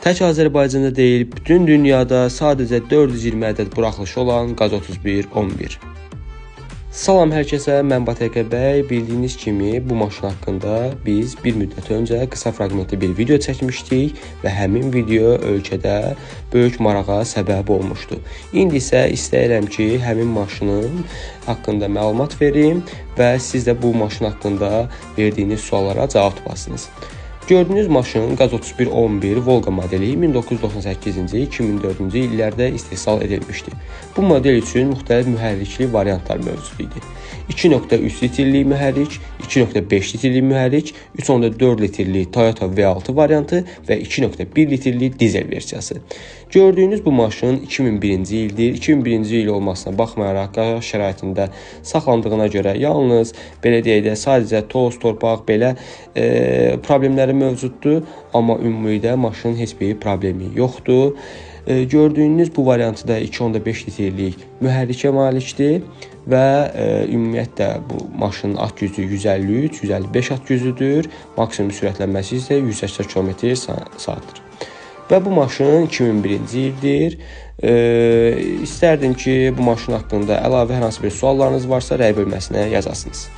Tək Azərbaycanda deyil, bütün dünyada sadəcə 420 ədəd buraxılışı olan Qaz 3111. Salam hər kəsə, mən Batəqə bəy. Bildiyiniz kimi bu maşın haqqında biz bir müddət öncə qısa fraqmentli bir video çəkmişdik və həmin video ölkədə böyük marağa səbəb olmuşdu. İndi isə istəyirəm ki, həmin maşının haqqında məlumat verim və siz də bu maşın haqqında verdiyiniz suallara cavab tapasınız. Gördüyünüz maşın Qaz 3111 Volga modeli 1998-ci, 2004-cü illərdə istehsal edilmişdi. Bu model üçün müxtəlif mühərrikli variantlar mövcud idi. 2.3 litrlik mühərrik, 2.5 litrlik mühərrik, 3.4 litrlik Toyota V6 variantı və 2.1 litrlik dizel versiyası. Gördüyünüz bu maşın 2001-ci ildir. 2001-ci il olmasına baxmayaraq qaz şəraitində saxlandığına görə yalnız belə deyək də sadəcə toz, torpaq belə problemləri mövcuddur, amma ümumilikdə maşının heç bir problemi yoxdur. Gördüyünüz bu variantı da 2.5 litrlik mühərrikə malikdir və ümumiyyətlə bu maşının at gücü 153-155 at gücüdür. Maksimum sürətlənməsi isə 180 km/saatdır. Və bu maşın 2001-ci ildir. İstərdim ki, bu maşın haqqında əlavə hər hansı bir suallarınız varsa rəy bölməsinə yazasınız.